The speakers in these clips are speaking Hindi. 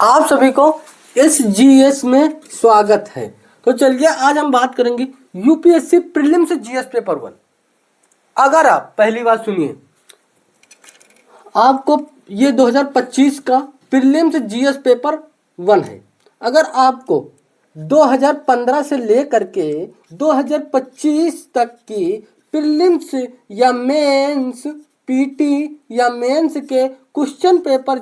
आप सभी को SGS में स्वागत है। तो चलिए आज हम बात करेंगे यूपीएससी प्रीलिम्स जीएस पेपर 1। अगर आप पहली बात सुनिए, आपको ये 2025 का प्रीलिम्स जीएस पेपर 1 है। अगर आपको 2015 से लेकर के 2025 तक की प्रीलिम्स या मेंस पीटी या मेंस के क्वेश्चन पेपर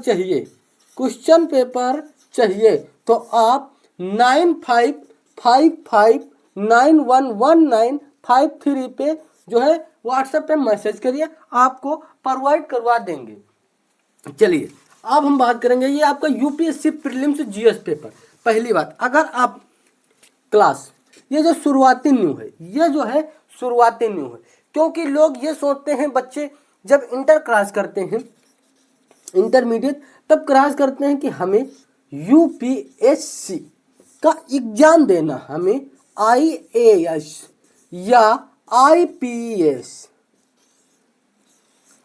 चाहिए तो आप 9555911953 पे जो है व्हाट्सएप पे मैसेज करिए, आपको प्रोवाइड करवा देंगे। चलिए अब हम बात करेंगे ये आपका यूपीएससी प्रीलिम्स जीएस पेपर। पहली बात, अगर आप क्लास ये जो शुरुआती न्यू है, ये जो है शुरुआती न्यू है, क्योंकि लोग ये सोचते हैं बच्चे जब इंटर क्रॉस करते हैं, इंटरमीडिएट तब क्रॉस करते हैं कि हमें यूपीएससी का एग्जाम देना, हमें आईएएस या आईपीएस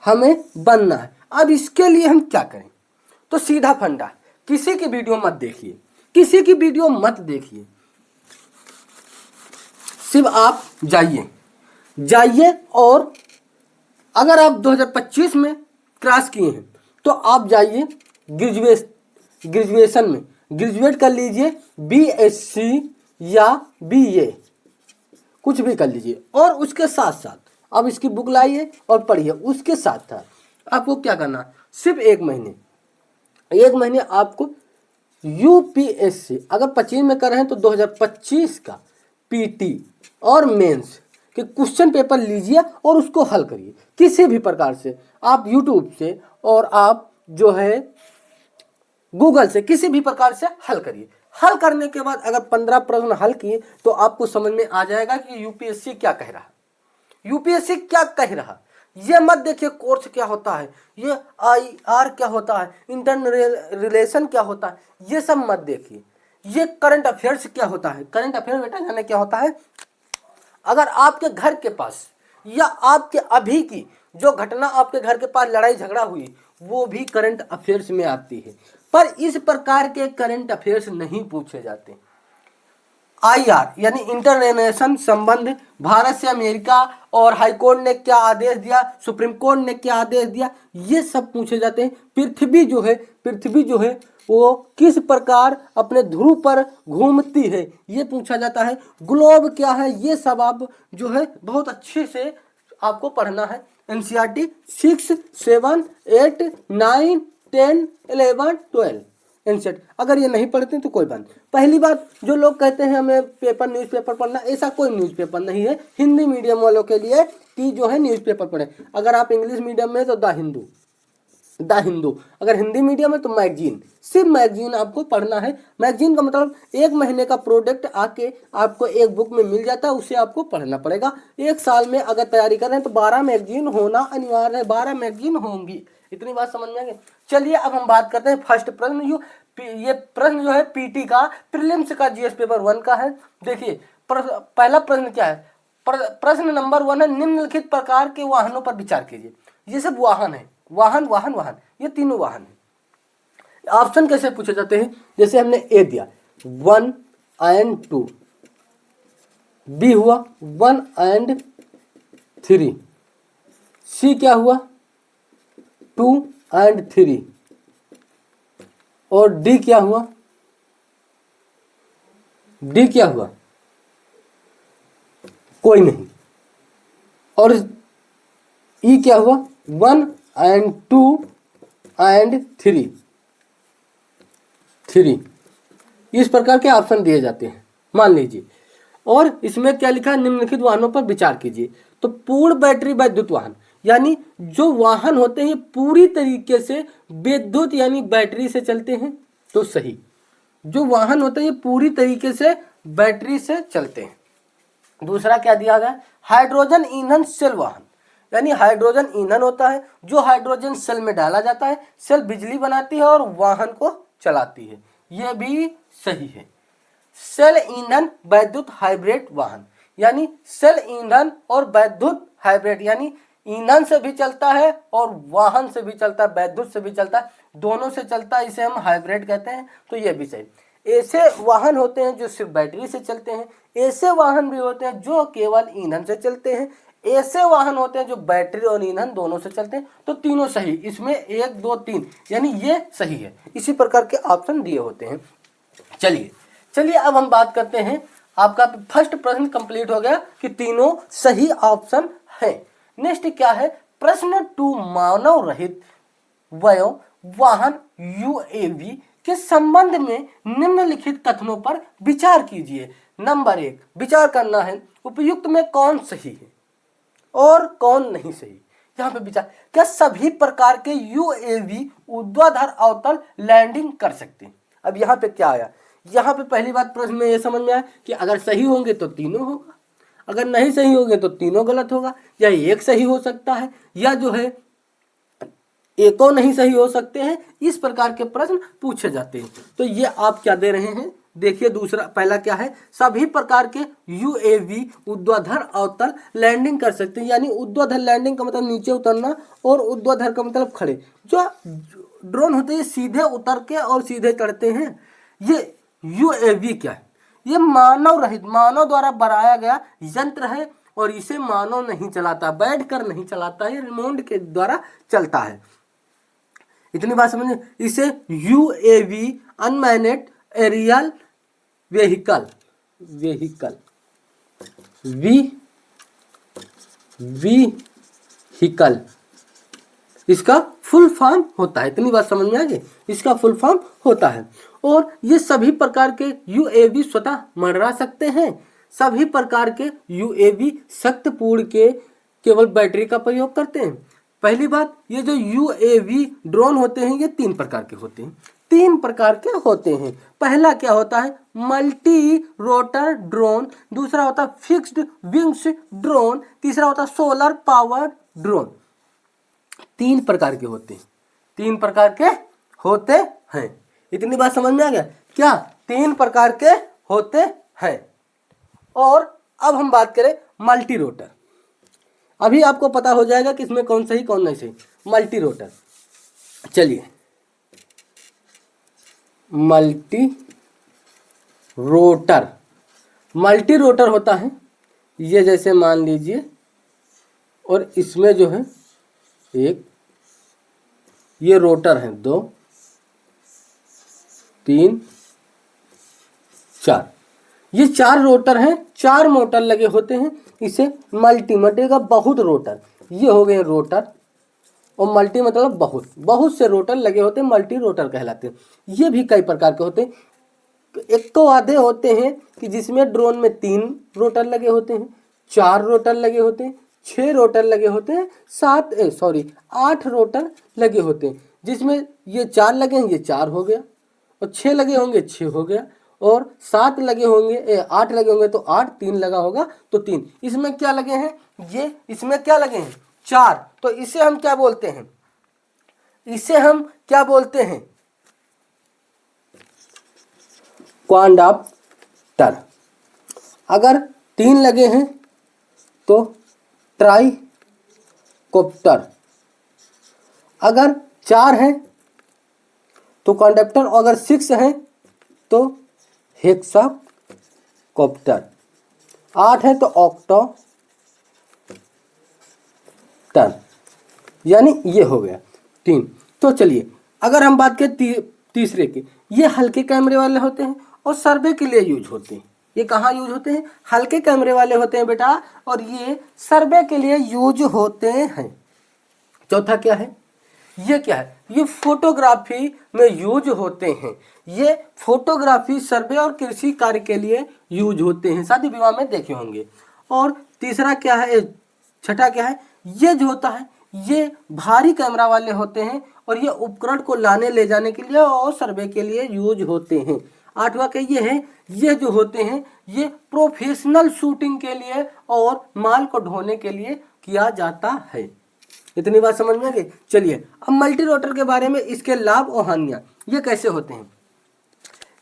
हमें बनना है। अब इसके लिए हम क्या करें? तो सीधा फंडा, किसी की वीडियो मत देखिए, सिर्फ आप जाइए और अगर आप 2025 में क्रॉस किए हैं तो आप जाइए ग्रेजुएशन में ग्रेजुएट कर लीजिए, बीएससी या बीए कुछ भी कर लीजिए, और उसके साथ साथ आप इसकी बुक लाइए और पढ़िए। उसके साथ साथ आपको क्या करना है, सिर्फ एक महीने आपको यूपीएससी अगर 25 में कर रहे हैं तो 2025 का पीटी और मेंस के क्वेश्चन पेपर लीजिए और उसको हल करिए किसी भी प्रकार से। आप यूट्यूब से और आप जो है गूगल से किसी भी प्रकार से हल करिए। हल करने के बाद अगर 15 प्रश्न हल किए तो आपको समझ में आ जाएगा कि यूपीएससी क्या कह रहा। ये मत देखिए कोर्स क्या होता है, ये आईआर क्या होता है, इंटरनल रिलेशन क्या होता है, ये सब मत देखिए। ये करंट अफेयर्स क्या होता है, करंट अफेयर बेटा जाने क्या होता है। अगर आपके घर के पास या आपके अभी की जो घटना आपके घर के पास लड़ाई झगड़ा हुई वो भी करंट अफेयर्स में आती है, पर इस प्रकार के करंट अफेयर्स नहीं पूछे जाते। आईआर यानी इंटरनेशनल संबंध, भारत से अमेरिका और हाई कोर्ट ने क्या आदेश दिया, सुप्रीम कोर्ट ने क्या आदेश दिया, ये सब पूछे जाते हैं। पृथ्वी जो है वो किस प्रकार अपने ध्रुव पर घूमती है ये पूछा जाता है। ग्लोब क्या है, ये सब आप जो है बहुत अच्छे से आपको पढ़ना है। एनसीईआरटी 6, 7, 8, 9, 10, 11, 12 एनसेट। अगर ये नहीं पढ़ते तो कोई बात नहीं। पहली बात, जो लोग कहते हैं हमें न्यूज़पेपर पढ़ना, ऐसा कोई न्यूज़पेपर नहीं है हिंदी मीडियम वालों के लिए कि जो है न्यूज़पेपर पढ़े। अगर आप इंग्लिश मीडियम में तो द हिंदू, अगर हिंदी मीडियम है तो मैगजीन, सिर्फ मैगजीन आपको पढ़ना है। मैगजीन का मतलब 1 महीने का प्रोडक्ट आके आपको एक बुक में मिल जाता है, उसे आपको पढ़ना पड़ेगा। 1 साल में अगर तैयारी कर रहे हैं तो 12 मैगजीन होना अनिवार्य है, 12 मैगजीन होंगी। इतनी बात समझ में आ गई। चलिए अब हम बात करते हैं फर्स्ट प्रश्न। ये प्रश्न जो है पीटी का प्रीलिम्स का जीएस पेपर 1 का है। देखिए पहला प्रश्न क्या है, प्रश्न नंबर 1 है, निम्नलिखित प्रकार के वाहनों पर विचार कीजिए। ये सब वाहन है, वाहन, ये तीनों वाहन है। ऑप्शन कैसे पूछे जाते हैं, जैसे हमने ए दिया 1 and 2, बी हुआ 1 and 3, सी क्या हुआ 2 and 3, और डी क्या हुआ कोई नहीं, और ई क्या हुआ 1 and 2 and 3। इस प्रकार के ऑप्शन दिए जाते हैं, मान लीजिए। और इसमें क्या लिखा है, निम्नलिखित वाहनों पर विचार कीजिए। तो पूर्ण बैटरी वैद्युत वाहन, यानी जो वाहन होते हैं पूरी तरीके से विद्युत यानी बैटरी से चलते हैं तो सही। जो वाहन होते हैं पूरी तरीके से बैटरी से चलते हैं। दूसरा क्या दिया गया, हाइड्रोजन ईंधन सेल वाहन, यानी हाइड्रोजन ईंधन होता है जो हाइड्रोजन सेल में डाला जाता है, सेल बिजली बनाती है और वाहन को चलाती है, यह भी सही है। सेल ईंधन वैद्युत हाइब्रिड वाहन, यानी सेल ईंधन और वैद्युत हाइब्रिड, यानी ईंधन से भी चलता है और वाहन से भी चलता है, विद्युत से भी चलता है, दोनों से चलता है, इसे हम हाइब्रिड कहते हैं। तो ये भी सही। ऐसे वाहन होते हैं जो सिर्फ बैटरी से चलते हैं, ऐसे वाहन भी होते हैं जो केवल ईंधन से चलते हैं, ऐसे वाहन होते हैं जो बैटरी और ईंधन दोनों से चलते हैं। तो तीनों सही, इसमें 1 2 3 यानी ये सही है। इसी प्रकार के ऑप्शन दिए होते हैं। चलिए अब हम बात करते हैं, आपका फर्स्ट प्रश्न कंप्लीट हो गया कि तीनों सही ऑप्शन है। नेक्स्ट क्या है, प्रश्न 2 मानव रहित वयो वाहन यूएवी के संबंध में निम्नलिखित कथनों पर विचार कीजिए। नंबर 1, विचार करना है उपयुक्त में कौन सही है और कौन नहीं सही। यहाँ पे विचार, क्या सभी प्रकार के यूएवी ऊर्ध्वाधर अवतल लैंडिंग कर सकते हैं। अब यहाँ पे क्या आया, यहाँ पे पहली बात प्रश्न में ये समझ में आया कि अगर सही होंगे तो तीनों होगा, अगर नहीं सही होंगे तो तीनों गलत होगा, या एक सही हो सकता है या जो है एको नहीं सही हो सकते हैं। इस प्रकार के प्रश्न पूछे जाते हैं। तो ये आप क्या दे रहे हैं, देखिए दूसरा, पहला क्या है, सभी प्रकार के यूएवी ऊर्ध्वाधर अवतल लैंडिंग कर सकते हैं। यानी ऊर्ध्वाधर लैंडिंग का मतलब नीचे उतरना और ऊर्ध्वाधर का मतलब खड़े। जो ड्रोन होते हैं ये सीधे उतर के और सीधे चढ़ते हैं। ये यूएवी क्या है, ये मानव रहित, मानव द्वारा बनाया गया यंत्र है और इसे मानव नहीं चलाता, बैठकर नहीं चलाता, ये रिमोट के द्वारा चलता है। इतनी बात समझे। इसे यूएवी अनमैनेड एरियल व्हीकल इसका फुल फॉर्म होता है। इतनी बात समझ में आ गई, इसका फुल फॉर्म होता है। और ये सभी प्रकार के यूएवी स्वतः मंडरा सकते हैं। सभी प्रकार के यूएवी शक्तिपूर्ण के केवल बैटरी का प्रयोग करते हैं। पहली बात, ये जो यूएवी ड्रोन होते हैं ये 3 प्रकार के होते हैं। 3 प्रकार के होते हैं। पहला क्या होता है, मल्टी रोटर ड्रोन, दूसरा होता है फिक्स्ड विंग्स ड्रोन, तीसरा होता है सोलर पावर ड्रोन। 3 प्रकार के होते हैं, 3 प्रकार के होते हैं। इतनी बात समझ में आ गया, क्या 3 प्रकार के होते हैं। और अब हम बात करें मल्टी रोटर। अभी आपको पता हो जाएगा कि इसमें कौन सही कौन नहीं सही। मल्टी रोटर, चलिए मल्टी रोटर होता है ये, जैसे मान लीजिए, और इसमें जो है एक ये रोटर है, 2 3 4, ये 4 रोटर हैं, 4 मोटर लगे होते हैं। इसे मल्टी का बहुत रोटर, ये हो गए रोटर, और मल्टी मतलब बहुत से रोटर लगे होते हैं, मल्टी रोटर कहलाते हैं। ये भी कई प्रकार के होते हैं। एक तो आधे होते हैं कि जिसमें ड्रोन में 3 रोटर लगे होते हैं, 4 रोटर लगे होते हैं, 6 रोटर लगे होते हैं, 8 रोटर लगे होते हैं। जिसमें ये 4 लगे हैं, ये 4 हो गया, और 6 लगे होंगे 6 हो गया, और 7 लगे होंगे 8 लगे होंगे तो 8, 3 लगा होगा तो 3। इसमें क्या लगे हैं, ये इसमें क्या लगे हैं 4। तो इसे हम क्या बोलते हैं, इसे हम क्या बोलते हैं, क्वाड्राप्टर। अगर 3 लगे हैं तो ट्राइकॉप्टर, अगर 4 हैं तो क्वाड्राप्टर, और अगर 6 हैं तो हेक्साकॉप्टर, 8 है तो ऑक्टोप्टर। यानी ये हो गया 3। तो चलिए अगर हम बात करें तीसरे की, ये हल्के कैमरे वाले होते हैं और सर्वे के लिए यूज होते हैं। ये कहाँ यूज होते हैं, हल्के कैमरे वाले होते हैं बेटा, और ये सर्वे के लिए यूज होते हैं। चौथा क्या है, ये क्या है, ये फोटोग्राफी में यूज होते हैं। ये फोटोग्राफी, सर्वे और कृषि कार्य के लिए यूज होते हैं, शादी विवाह में देखे होंगे। और तीसरा क्या है, छठा क्या है, ये जो होता है ये भारी कैमरा वाले होते हैं और ये उपकरण को लाने ले जाने के लिए और सर्वे के लिए यूज होते हैं। 8वां के ये है, ये जो होते हैं ये प्रोफेशनल शूटिंग के लिए और माल को ढोने के लिए किया जाता है। इतनी बात समझ में आ गई। चलिए अब मल्टी रोटर के बारे में, इसके लाभ और हानियां ये कैसे होते हैं।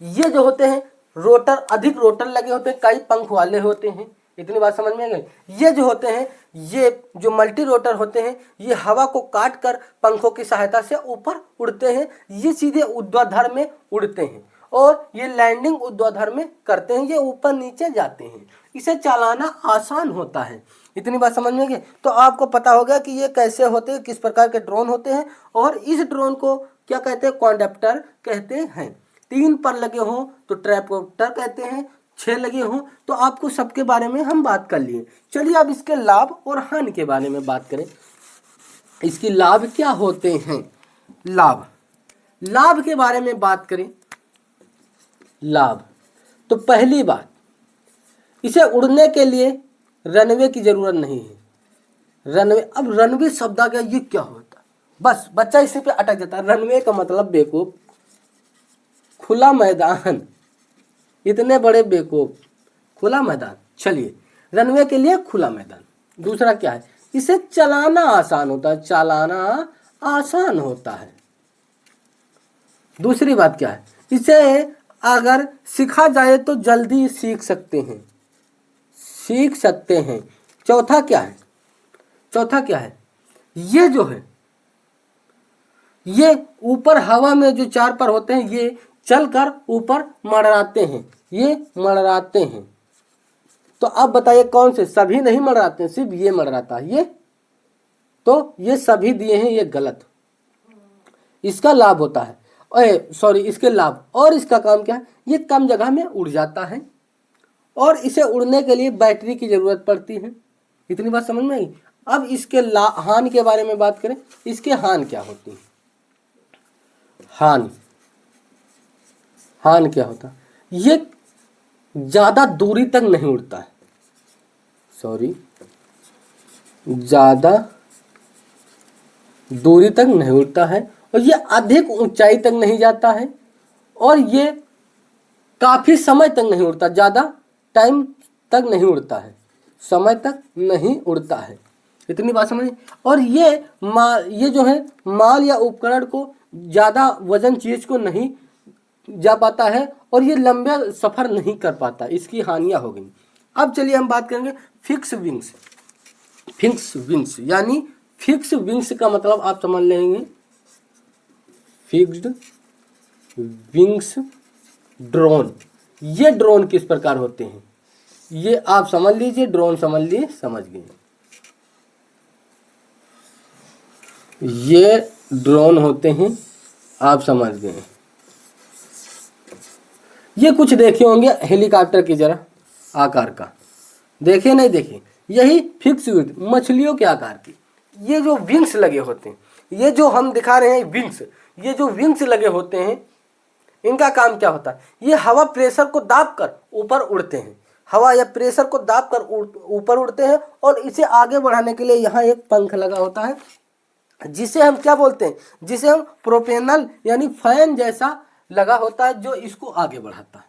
ये जो होते हैं रोटर, अधिक रोटर लगे होते हैं, कई पंख वाले होते हैं। इतनी बात समझ में आ गई। ये जो होते हैं, ये जो मल्टी रोटर होते हैं, ये हवा को काट कर पंखों की सहायता से ऊपर उड़ते हैं। ये सीधे ऊर्ध्वाधर में उड़ते हैं और ये लैंडिंग ऊर्ध्वाधर में करते हैं, ये ऊपर नीचे जाते हैं। इसे चलाना आसान होता है। इतनी बात समझ में गई। तो आपको पता होगा कि ये कैसे होते हैं, किस प्रकार के ड्रोन होते हैं, और इस ड्रोन को क्या कहते हैं, क्वाड्रॉप्टर कहते हैं। 3 पर लगे हों तो ट्राइकोप्टर कहते हैं, 6 लगे हों तो आपको सबके बारे में हम बात कर लिए। चलिए अब इसके लाभ और हानि के बारे में बात करें। इसकी लाभ क्या होते हैं, लाभ के बारे में बात करें। लाभ तो पहली बात, इसे उड़ने के लिए रनवे की जरूरत नहीं है। रनवे, अब रनवे शब्द आ गया, ये क्या होता है, बस बच्चा इसी पे अटक जाता है। रनवे का मतलब बेवकूफ, खुला मैदान, इतने बड़े बेवकूफ, खुला मैदान। चलिए, रनवे के लिए खुला मैदान। दूसरा क्या है, इसे चलाना आसान होता है, चलाना आसान होता है। दूसरी बात क्या है, इसे अगर सीखा जाए तो जल्दी सीख सकते हैं। चौथा क्या है, ये जो है, ये ऊपर हवा में जो 4 पर होते हैं, ये चलकर ऊपर मड़राते हैं। तो अब बताइए कौन से, सभी नहीं मड़राते हैं, सिर्फ ये मड़राता है। ये तो ये सभी दिए हैं, ये गलत। इसका लाभ होता है, इसके लाभ और इसका काम क्या है, ये कम जगह में उड़ जाता है और इसे उड़ने के लिए बैटरी की जरूरत पड़ती है। इतनी बात समझ में आई। अब इसके हानि के बारे में बात करें। इसके हानि क्या होती है, हानि क्या होता है, ये ज्यादा दूरी तक नहीं उड़ता है, ज्यादा दूरी तक नहीं उड़ता है, और ये अधिक ऊंचाई तक नहीं जाता है, और ये काफी समय तक नहीं उड़ता, ज्यादा टाइम तक नहीं उड़ता है, समय तक नहीं उड़ता है। इतनी बात समझ। और ये जो है माल या उपकरण को, ज्यादा वजन चीज को नहीं जा पाता है, और ये लंबे सफर नहीं कर पाता। इसकी हानियां हो गई। अब चलिए हम बात करेंगे फिक्स विंग्स। यानी फिक्स विंग्स का मतलब आप समझ लेंगे, फिक्स्ड विंग्स ड्रोन। ये ड्रोन किस प्रकार होते हैं, ये आप समझ लीजिए, ड्रोन समझ गए। ये ड्रोन होते हैं, आप समझ गए। ये कुछ देखे होंगे हेलीकॉप्टर की जरा आकार का, देखे नहीं देखे, यही फिक्स विंग, मछलियों के आकार की। ये जो विंग्स लगे होते हैं, ये जो हम दिखा रहे हैं विंग्स, ये जो विंग्स लगे होते हैं, इनका काम क्या होता है, ये हवा प्रेशर को दाब कर ऊपर उड़ते हैं। हवा या प्रेशर को दाब कर ऊपर उड़ते हैं, और इसे आगे बढ़ाने के लिए यहाँ एक पंख लगा होता है, जिसे हम क्या बोलते हैं, जिसे हम प्रोपेनल यानी फैन जैसा लगा होता है, जो इसको आगे बढ़ाता है।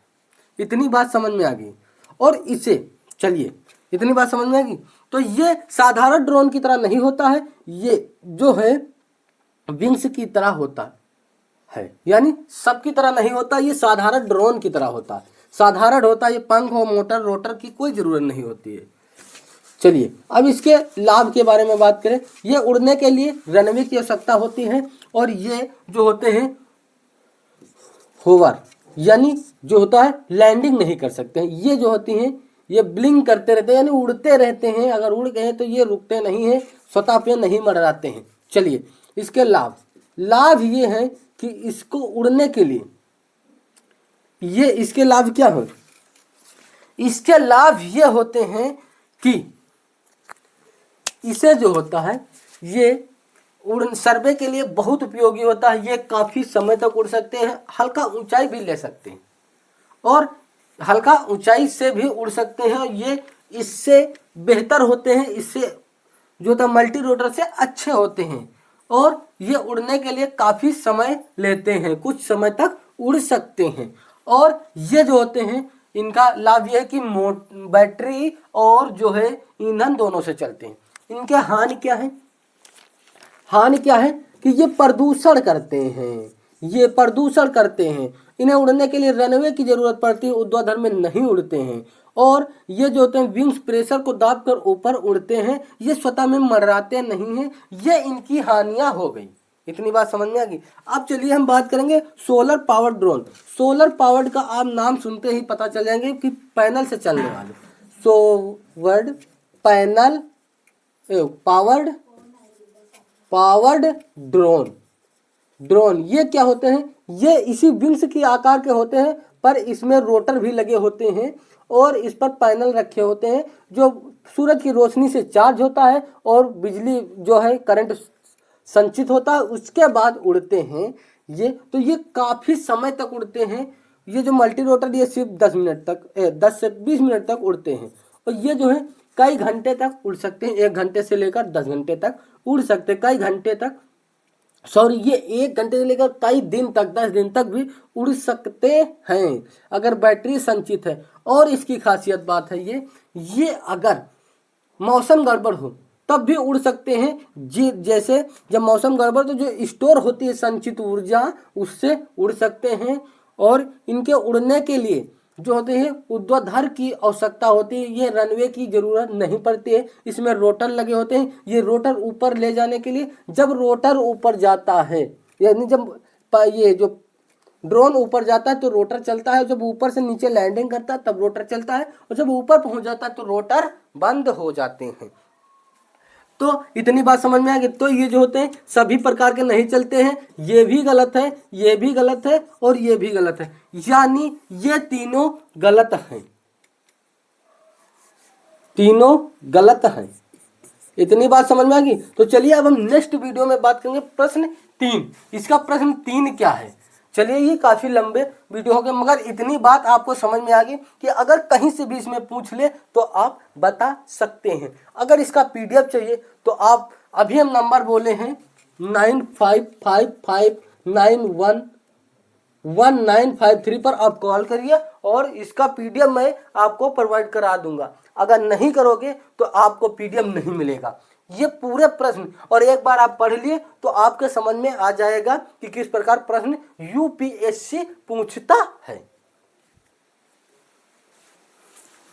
इतनी बात समझ में आ गई। और इसे, चलिए, इतनी बात समझ में आ गई। तो ये साधारण ड्रोन की तरह नहीं होता है, ये जो है विंग्स की तरह होता है, यानी सबकी तरह नहीं होता, ये साधारण ड्रोन की तरह होता है, साधारण होता है। ये पंख और मोटर रोटर की कोई जरूरत नहीं होती है। चलिए अब इसके लाभ के बारे में बात करें। ये उड़ने के लिए रनवे की आवश्यकता होती है, और ये जो होते हैं होवर, यानी जो होता है लैंडिंग नहीं कर सकते हैं। ये जो होती हैं, ये ब्लिंक करते रहते हैं, यानी उड़ते रहते हैं। अगर उड़ गए तो ये रुकते नहीं हैं, स्वतः पे नहीं मडराते हैं। चलिए इसके लाभ ये हैं कि इसको उड़ने के लिए, ये इसके लाभ क्या हो, इसके लाभ ये होते हैं कि इसे जो होता है, ये सर्वे के लिए बहुत उपयोगी होता है। ये काफी समय तक उड़ सकते हैं, हल्का ऊंचाई भी ले सकते हैं, और हल्का ऊंचाई से भी उड़ सकते हैं। ये इससे बेहतर होते हैं, इससे जो होता है मल्टी रोटर से अच्छे होते हैं, और ये उड़ने के लिए काफी समय लेते हैं, कुछ समय तक उड़ सकते हैं। और ये जो होते हैं, इनका लाभ यह है कि बैटरी और जो है ईंधन दोनों से चलते हैं। इनके हानि क्या है, हानि क्या है कि ये प्रदूषण करते हैं, ये प्रदूषण करते हैं। इन्हें उड़ने के लिए रनवे की जरूरत पड़ती है, ऊर्ध्वाधर में नहीं उड़ते हैं। और ये जो होते हैं विंग्स प्रेशर को दाब कर ऊपर उड़ते हैं, ये स्वतः में मंडराते नहीं हैं, ये इनकी हानियां हो गई। इतनी बात समझ में आ गई। अब चलिए हम बात करेंगे solar powered drone. Solar powered का आप नाम सुनते ही पता चल जाएंगे कि पैनल से चलने वाले सोवर्ड पैनल पावर्ड ड्रोन ये क्या होते हैं? ये इसी विंग्स की आकार के होते हैं, पर इसमें रोटर भी लगे होते हैं और इस पर पैनल रखे होते हैं जो सूरज की रोशनी से चार्ज होता है और बिजली जो है करंट संचित होता है, उसके बाद उड़ते हैं ये। तो ये काफ़ी समय तक उड़ते हैं। ये जो मल्टी रोटर ये सिर्फ 10 मिनट तक 10 से 20 मिनट तक उड़ते हैं और ये जो है कई घंटे तक उड़ सकते हैं, 1 घंटे से लेकर 10 घंटे तक उड़ सकते हैं, कई घंटे तक सॉरी ये 1 घंटे से लेकर कई दिन तक 10 दिन तक भी उड़ सकते हैं अगर बैटरी संचित है। और इसकी खासियत बात है ये अगर मौसम गड़बड़ हो तब भी उड़ सकते हैं। जी जैसे जब मौसम गड़बड़ तो जो स्टोर होती है संचित ऊर्जा उससे उड़ सकते हैं। और इनके उड़ने के लिए जो होते हैं ऊर्ध्वाधर की आवश्यकता होती है, ये रनवे की जरूरत नहीं पड़ती है। इसमें रोटर लगे होते हैं, ये रोटर ऊपर ले जाने के लिए जब रोटर ऊपर जाता है यानी जब ये जो ड्रोन ऊपर जाता है तो रोटर चलता है, जब ऊपर से नीचे लैंडिंग करता है तब रोटर चलता है और जब ऊपर पहुंच जाता है तो रोटर बंद हो जाते हैं। तो इतनी बात समझ में आ गई। तो ये जो होते हैं सभी प्रकार के नहीं चलते हैं, ये भी गलत है, ये भी गलत है और ये भी गलत है, यानी ये तीनों गलत हैं, तीनों गलत हैं। इतनी बात समझ में आ गई। तो चलिए अब हम नेक्स्ट वीडियो में बात करेंगे प्रश्न 3। इसका प्रश्न 3 क्या है? चलिए ये काफ़ी लंबे वीडियो हो गए, मगर इतनी बात आपको समझ में आ गई कि अगर कहीं से भी इसमें पूछ ले तो आप बता सकते हैं। अगर इसका पीडीएफ चाहिए तो आप अभी हम नंबर बोले हैं 9555911953 पर आप कॉल करिए और इसका पीडीएफ मैं आपको प्रोवाइड करा दूंगा। अगर नहीं करोगे तो आपको पीडीएफ नहीं मिलेगा। ये पूरे प्रश्न और एक बार आप पढ़ लिए तो आपके समझ में आ जाएगा कि किस प्रकार प्रश्न यूपीएससी पूछता है।